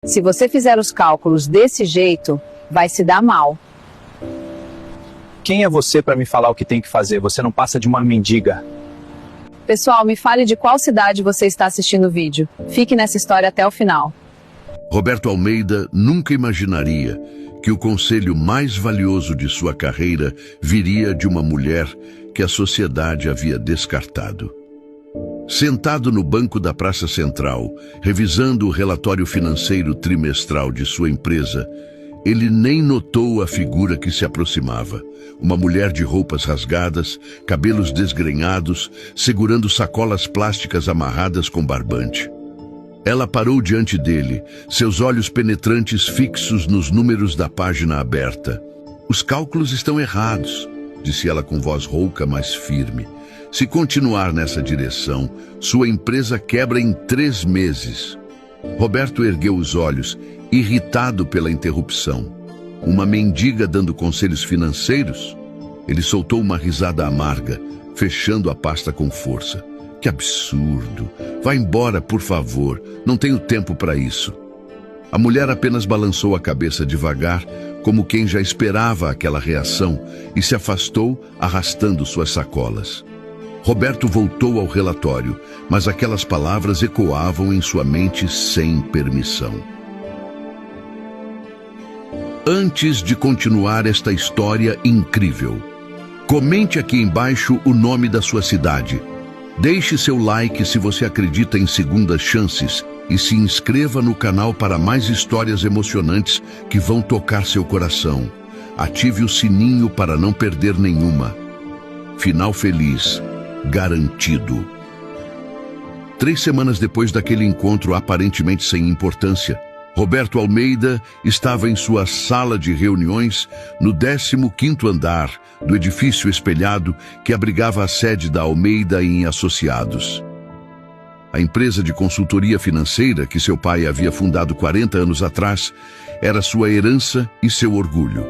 Se você fizer os cálculos desse jeito, vai se dar mal. Quem é você para me falar o que tem que fazer? Você não passa de uma mendiga. Pessoal, me fale de qual cidade você está assistindo o vídeo. Fique nessa história até o final. Roberto Almeida nunca imaginaria que o conselho mais valioso de sua carreira viria de uma mulher que a sociedade havia descartado. Sentado no banco da Praça Central, revisando o relatório financeiro trimestral de sua empresa, ele nem notou a figura que se aproximava. Uma mulher de roupas rasgadas, cabelos desgrenhados, segurando sacolas plásticas amarradas com barbante. Ela parou diante dele, seus olhos penetrantes fixos nos números da página aberta. Os cálculos estão errados, disse ela com voz rouca, mas firme. Se continuar nessa direção, sua empresa quebra em 3 meses. Roberto ergueu os olhos, irritado pela interrupção. Uma mendiga dando conselhos financeiros? Ele soltou uma risada amarga, fechando a pasta com força. Que absurdo! Vá embora, por favor. Não tenho tempo para isso. A mulher apenas balançou a cabeça devagar, como quem já esperava aquela reação, e se afastou, arrastando suas sacolas. Roberto voltou ao relatório, mas aquelas palavras ecoavam em sua mente sem permissão. Antes de continuar esta história incrível, comente aqui embaixo o nome da sua cidade. Deixe seu like se você acredita em segundas chances e se inscreva no canal para mais histórias emocionantes que vão tocar seu coração. Ative o sininho para não perder nenhuma. Final feliz, garantido. 3 semanas depois daquele encontro aparentemente sem importância, Roberto Almeida estava em sua sala de reuniões no 15º andar do edifício espelhado que abrigava a sede da Almeida e Associados. A empresa de consultoria financeira que seu pai havia fundado 40 anos atrás era sua herança e seu orgulho.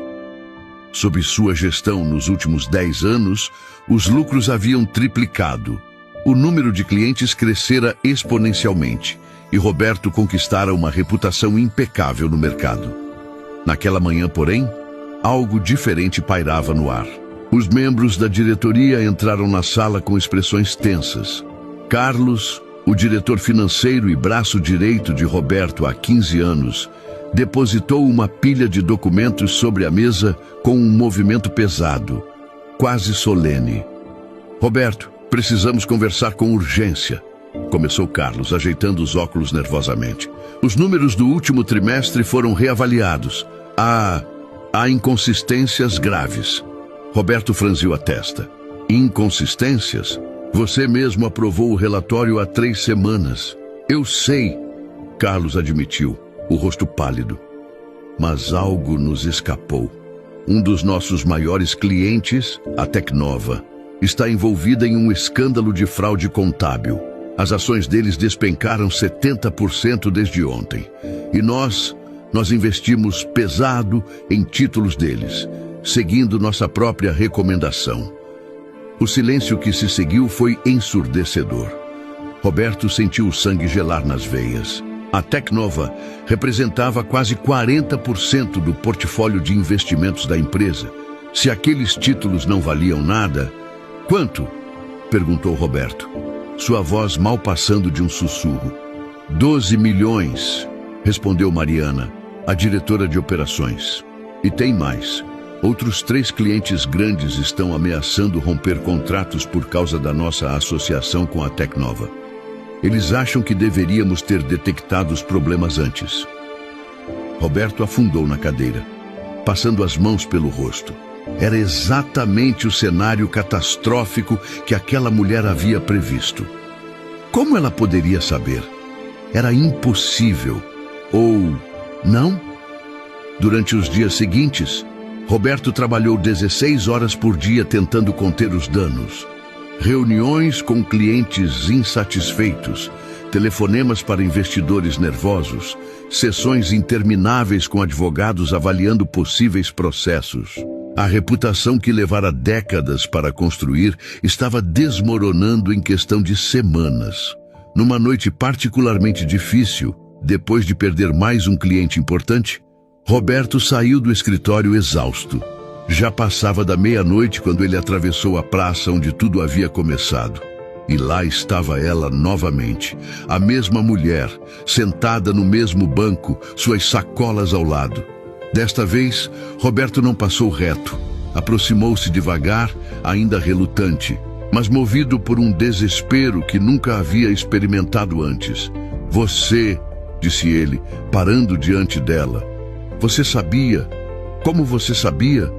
Sob sua gestão nos últimos 10 anos, os lucros haviam triplicado. O número de clientes crescera exponencialmente e Roberto conquistara uma reputação impecável no mercado. Naquela manhã, porém, algo diferente pairava no ar. Os membros da diretoria entraram na sala com expressões tensas. Carlos, o diretor financeiro e braço direito de Roberto há 15 anos, depositou uma pilha de documentos sobre a mesa com um movimento pesado, quase solene. Roberto, precisamos conversar com urgência, começou Carlos, ajeitando os óculos nervosamente. Os números do último trimestre foram reavaliados. Há inconsistências graves. Roberto franziu a testa. Inconsistências? Você mesmo aprovou o relatório há 3 semanas. Eu sei, Carlos admitiu, o rosto pálido. Mas algo nos escapou. Um dos nossos maiores clientes, a Tecnova, está envolvida em um escândalo de fraude contábil. As ações deles despencaram 70% desde ontem. E nós investimos pesado em títulos deles, seguindo nossa própria recomendação. O silêncio que se seguiu foi ensurdecedor. Roberto sentiu o sangue gelar nas veias. A Tecnova representava quase 40% do portfólio de investimentos da empresa. Se aqueles títulos não valiam nada... Quanto? Perguntou Roberto, sua voz mal passando de um sussurro. 12 milhões, respondeu Mariana, a diretora de operações. E tem mais. Outros 3 clientes grandes estão ameaçando romper contratos por causa da nossa associação com a Tecnova. Eles acham que deveríamos ter detectado os problemas antes. Roberto afundou na cadeira, passando as mãos pelo rosto. Era exatamente o cenário catastrófico que aquela mulher havia previsto. Como ela poderia saber? Era impossível. Ou não? Durante os dias seguintes, Roberto trabalhou 16 horas por dia tentando conter os danos. Reuniões com clientes insatisfeitos, telefonemas para investidores nervosos, sessões intermináveis com advogados avaliando possíveis processos. A reputação que levara décadas para construir estava desmoronando em questão de semanas. Numa noite particularmente difícil, Depois de perder mais um cliente importante, Roberto saiu do escritório exausto. Já passava da meia-noite quando ele atravessou a praça onde tudo havia começado. E lá estava ela novamente, a mesma mulher, sentada no mesmo banco, suas sacolas ao lado. Desta vez, Roberto não passou reto. Aproximou-se devagar, ainda relutante, mas movido por um desespero que nunca havia experimentado antes. "Você", disse ele, parando diante dela. "Você sabia? Como você sabia?"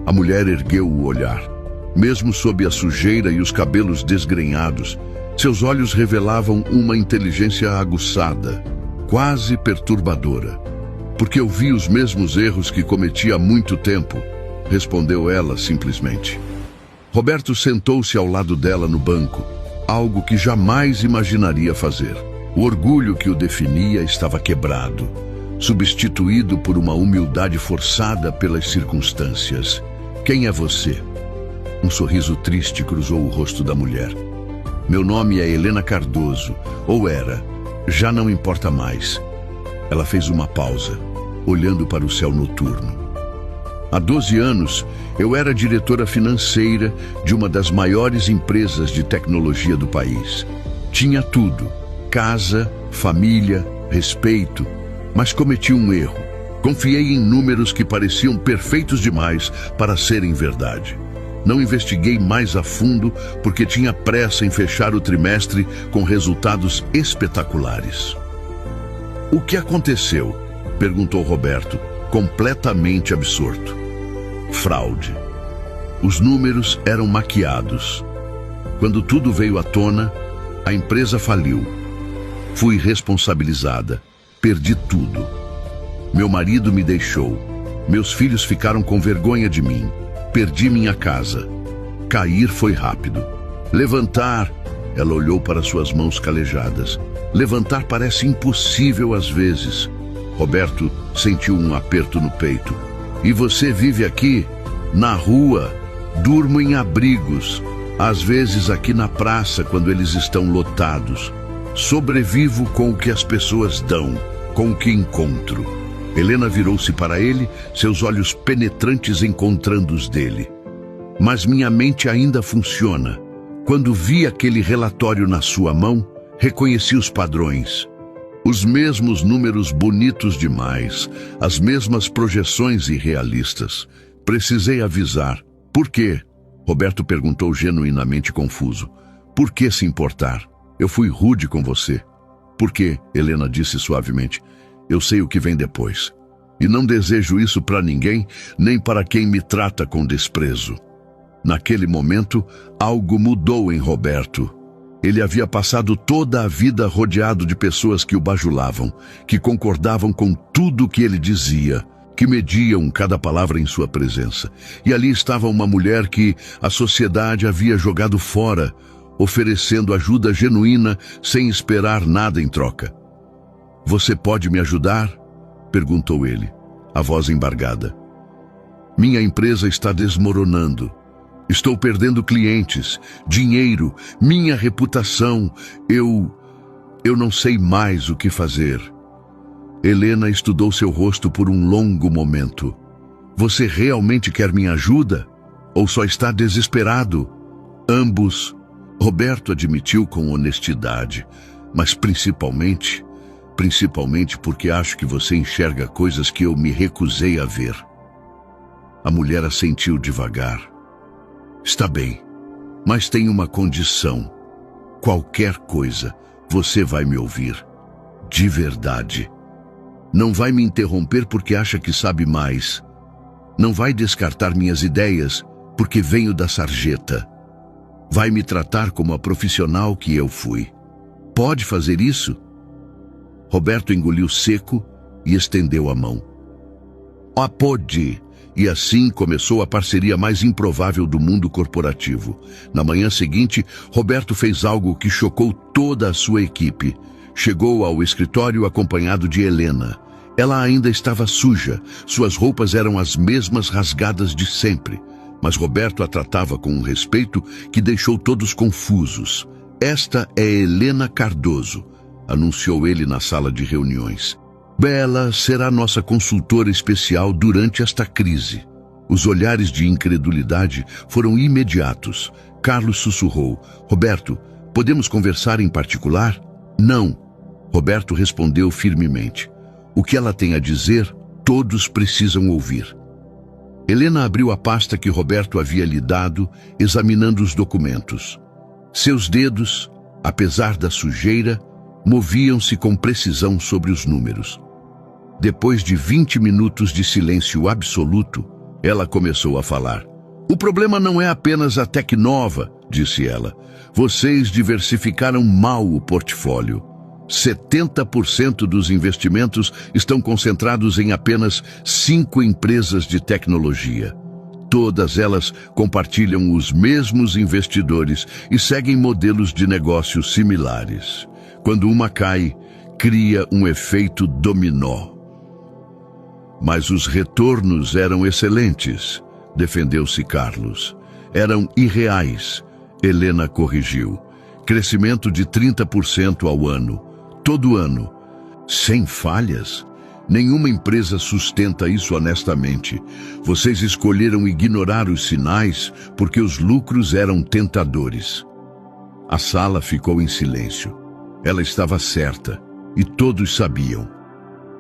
A mulher ergueu o olhar. Mesmo sob a sujeira e os cabelos desgrenhados, seus olhos revelavam uma inteligência aguçada, quase perturbadora. "Porque eu vi os mesmos erros que cometi há muito tempo", respondeu ela simplesmente. Roberto sentou-se ao lado dela no banco, algo que jamais imaginaria fazer. O orgulho que o definia estava quebrado, substituído por uma humildade forçada pelas circunstâncias. "Quem é você?" Um sorriso triste cruzou o rosto da mulher. "Meu nome é Helena Cardoso, ou era. Já não importa mais." Ela fez uma pausa, olhando para o céu noturno. "Há 12 anos, eu era diretora financeira de uma das maiores empresas de tecnologia do país. Tinha tudo: casa, família, respeito, mas cometi um erro. Confiei em números que pareciam perfeitos demais para serem verdade. Não investiguei mais a fundo porque tinha pressa em fechar o trimestre com resultados espetaculares." "O que aconteceu?" perguntou Roberto, completamente absorto. "Fraude. Os números eram maquiados. Quando tudo veio à tona, a empresa faliu. Fui responsabilizada. Perdi tudo. Meu marido me deixou. Meus filhos ficaram com vergonha de mim. Perdi minha casa. Cair foi rápido. Levantar..." Ela olhou para suas mãos calejadas. "Levantar parece impossível às vezes." Roberto sentiu um aperto no peito. "E você vive aqui? Na rua? Durmo em abrigos. Às vezes aqui na praça quando eles estão lotados. Sobrevivo com o que as pessoas dão, com o que encontro." Helena virou-se para ele, seus olhos penetrantes encontrando os dele. "Mas minha mente ainda funciona. Quando vi aquele relatório na sua mão, reconheci os padrões. Os mesmos números bonitos demais, as mesmas projeções irrealistas. Precisei avisar." "Por quê?" Roberto perguntou genuinamente confuso. "Por que se importar? Eu fui rude com você." "Por quê?" Helena disse suavemente. "Eu sei o que vem depois. E não desejo isso para ninguém, nem para quem me trata com desprezo." Naquele momento, algo mudou em Roberto. Ele havia passado toda a vida rodeado de pessoas que o bajulavam, que concordavam com tudo o que ele dizia, que mediam cada palavra em sua presença. E ali estava uma mulher que a sociedade havia jogado fora, oferecendo ajuda genuína sem esperar nada em troca. "Você pode me ajudar?" perguntou ele, a voz embargada. "Minha empresa está desmoronando. Estou perdendo clientes, dinheiro, minha reputação. Eu não sei mais o que fazer." Helena estudou seu rosto por um longo momento. "Você realmente quer minha ajuda? Ou só está desesperado?" "Ambos", Roberto admitiu com honestidade, "mas principalmente porque acho que você enxerga coisas que eu me recusei a ver." A mulher assentiu devagar. "Está bem, mas tem uma condição. Qualquer coisa, você vai me ouvir. De verdade. Não vai me interromper porque acha que sabe mais. Não vai descartar minhas ideias porque venho da sarjeta. Vai me tratar como a profissional que eu fui. Pode fazer isso?" Roberto engoliu seco e estendeu a mão. "Pode." E assim começou a parceria mais improvável do mundo corporativo. Na manhã seguinte, Roberto fez algo que chocou toda a sua equipe. Chegou ao escritório acompanhado de Helena. Ela ainda estava suja, suas roupas eram as mesmas rasgadas de sempre. Mas Roberto a tratava com um respeito que deixou todos confusos. "Esta é Helena Cardoso, anunciou ele na sala de reuniões. Bela será nossa consultora especial durante esta crise. Os olhares de incredulidade foram imediatos. Carlos sussurrou: Roberto, podemos conversar em particular? Não. Roberto respondeu firmemente. O que ela tem a dizer, todos precisam ouvir. Helena abriu a pasta que Roberto havia lhe dado, examinando os documentos. Seus dedos, apesar da sujeira, moviam-se com precisão sobre os números. Depois de 20 minutos de silêncio absoluto, ela começou a falar. O problema não é apenas a Tecnova, disse ela. Vocês diversificaram mal o portfólio. 70% dos investimentos estão concentrados em apenas 5 empresas de tecnologia. Todas elas compartilham os mesmos investidores e seguem modelos de negócios similares. Quando uma cai, cria um efeito dominó. Mas os retornos eram excelentes, defendeu-se Carlos. Eram irreais, Helena corrigiu. Crescimento de 30% ao ano, todo ano. Sem falhas? Nenhuma empresa sustenta isso honestamente. Vocês escolheram ignorar os sinais porque os lucros eram tentadores. A sala ficou em silêncio. Ela estava certa, e todos sabiam.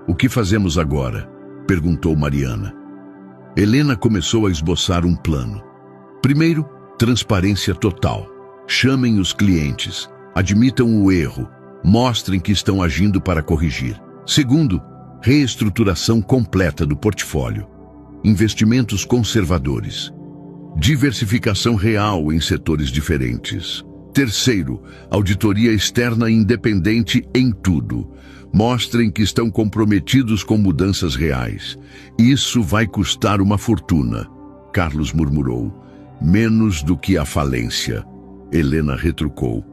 O que fazemos agora? Perguntou Mariana. Helena começou a esboçar um plano. Primeiro, transparência total. Chamem os clientes, admitam o erro, mostrem que estão agindo para corrigir. Segundo, reestruturação completa do portfólio. Investimentos conservadores. Diversificação real em setores diferentes. Terceiro, auditoria externa independente em tudo. Mostrem que estão comprometidos com mudanças reais. Isso vai custar uma fortuna, Carlos murmurou. Menos do que a falência, Helena retrucou.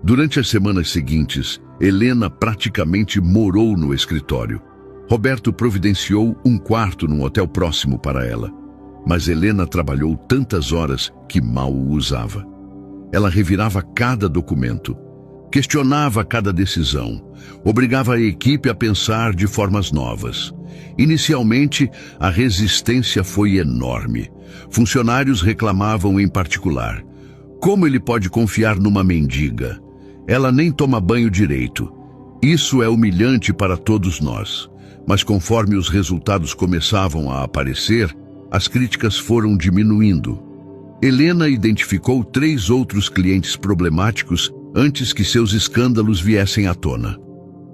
Durante as semanas seguintes, Helena praticamente morou no escritório. Roberto providenciou um quarto num hotel próximo para ela. Mas Helena trabalhou tantas horas que mal o usava. Ela revirava cada documento, questionava cada decisão, obrigava a equipe a pensar de formas novas. Inicialmente, a resistência foi enorme. Funcionários reclamavam em particular. Como ele pode confiar numa mendiga? Ela nem toma banho direito. Isso é humilhante para todos nós. Mas conforme os resultados começavam a aparecer, as críticas foram diminuindo. Helena identificou 3 outros clientes problemáticos antes que seus escândalos viessem à tona.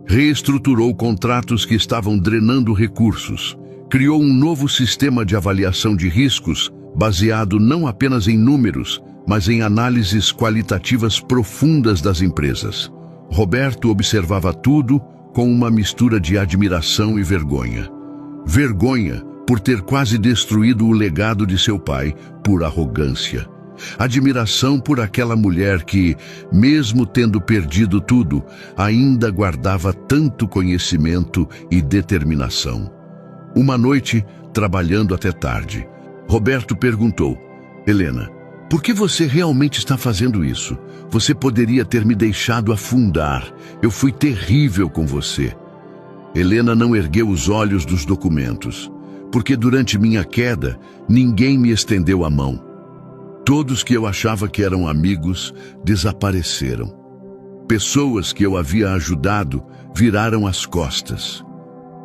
Reestruturou contratos que estavam drenando recursos. Criou um novo sistema de avaliação de riscos baseado não apenas em números, mas em análises qualitativas profundas das empresas. Roberto observava tudo com uma mistura de admiração e vergonha. Vergonha por ter quase destruído o legado de seu pai por arrogância. Admiração por aquela mulher que, mesmo tendo perdido tudo, ainda guardava tanto conhecimento e determinação. Uma noite, trabalhando até tarde, Roberto perguntou: Helena, por que você realmente está fazendo isso? Você poderia ter me deixado afundar. Eu fui terrível com você. Helena não ergueu os olhos dos documentos. Porque durante minha queda, ninguém me estendeu a mão. Todos que eu achava que eram amigos desapareceram. Pessoas que eu havia ajudado viraram as costas.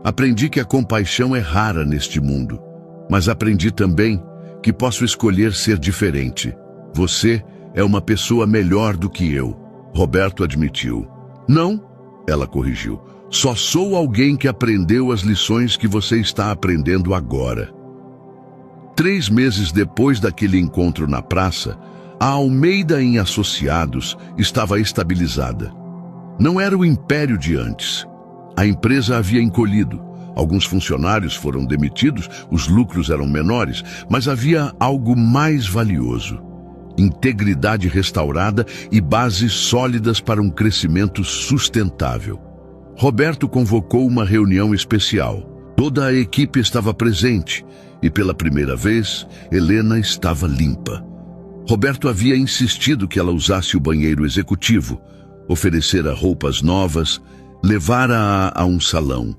Aprendi que a compaixão é rara neste mundo, mas aprendi também que posso escolher ser diferente. Você é uma pessoa melhor do que eu, Roberto admitiu. Não, ela corrigiu. Só sou alguém que aprendeu as lições que você está aprendendo agora. 3 meses depois daquele encontro na praça, a Almeida em Associados estava estabilizada. Não era o império de antes. A empresa havia encolhido. Alguns funcionários foram demitidos, os lucros eram menores, mas havia algo mais valioso: integridade restaurada e bases sólidas para um crescimento sustentável. Roberto convocou uma reunião especial. Toda a equipe estava presente e, pela primeira vez, Helena estava limpa. Roberto havia insistido que ela usasse o banheiro executivo, oferecera roupas novas, levara-a a um salão.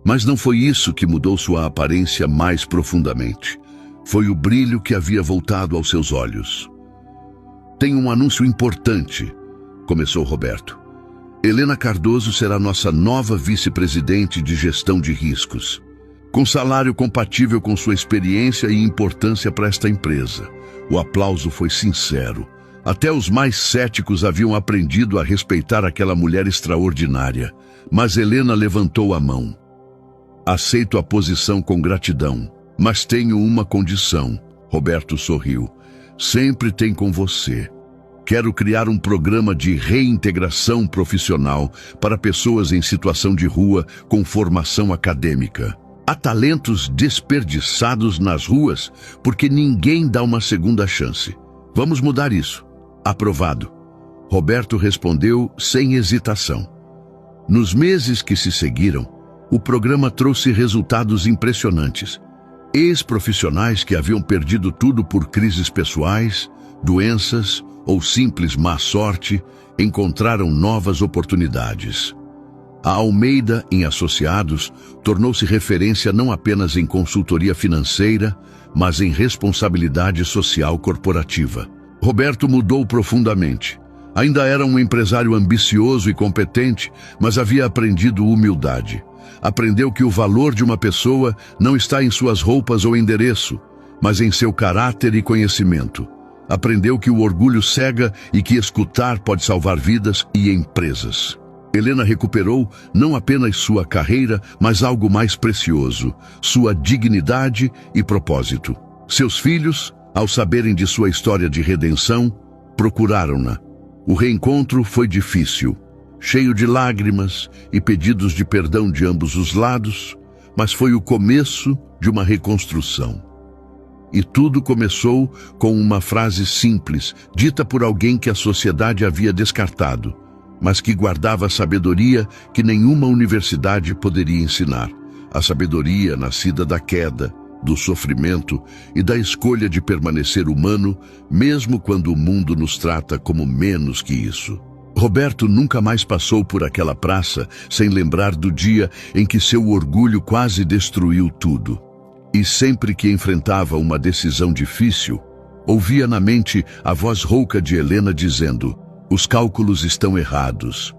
Mas não foi isso que mudou sua aparência mais profundamente. Foi o brilho que havia voltado aos seus olhos. "Tenho um anúncio importante", começou Roberto. "Helena Cardoso será nossa nova vice-presidente de gestão de riscos, com salário compatível com sua experiência e importância para esta empresa." O aplauso foi sincero. Até os mais céticos haviam aprendido a respeitar aquela mulher extraordinária. Mas Helena levantou a mão. "Aceito a posição com gratidão, mas tenho uma condição." Roberto sorriu. "Sempre tem com você. Quero criar um programa de reintegração profissional para pessoas em situação de rua com formação acadêmica. Há talentos desperdiçados nas ruas porque ninguém dá uma segunda chance. Vamos mudar isso." "Aprovado." Roberto respondeu sem hesitação. Nos meses que se seguiram, o programa trouxe resultados impressionantes. Ex-profissionais que haviam perdido tudo por crises pessoais, doenças ou simples má sorte, encontraram novas oportunidades. A Almeida, em Associados, tornou-se referência não apenas em consultoria financeira, mas em responsabilidade social corporativa. Roberto mudou profundamente. Ainda era um empresário ambicioso e competente, mas havia aprendido humildade. Aprendeu que o valor de uma pessoa não está em suas roupas ou endereço, mas em seu caráter e conhecimento. Aprendeu que o orgulho cega e que escutar pode salvar vidas e empresas. Helena recuperou não apenas sua carreira, mas algo mais precioso, sua dignidade e propósito. Seus filhos, ao saberem de sua história de redenção, procuraram-na. O reencontro foi difícil, cheio de lágrimas e pedidos de perdão de ambos os lados, mas foi o começo de uma reconstrução. E tudo começou com uma frase simples, dita por alguém que a sociedade havia descartado, mas que guardava a sabedoria que nenhuma universidade poderia ensinar. A sabedoria nascida da queda, do sofrimento e da escolha de permanecer humano, mesmo quando o mundo nos trata como menos que isso. Roberto nunca mais passou por aquela praça sem lembrar do dia em que seu orgulho quase destruiu tudo. E sempre que enfrentava uma decisão difícil, ouvia na mente a voz rouca de Helena dizendo: "Os cálculos estão errados."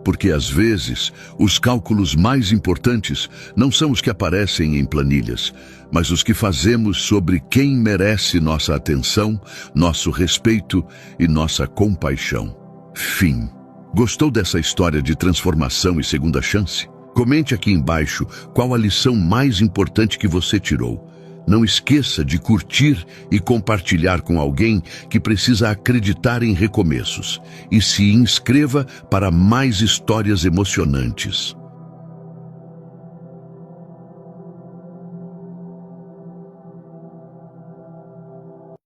Porque às vezes, os cálculos mais importantes não são os que aparecem em planilhas, mas os que fazemos sobre quem merece nossa atenção, nosso respeito e nossa compaixão. Fim. Gostou dessa história de transformação e segunda chance? Comente aqui embaixo qual a lição mais importante que você tirou. Não esqueça de curtir e compartilhar com alguém que precisa acreditar em recomeços. E se inscreva para mais histórias emocionantes.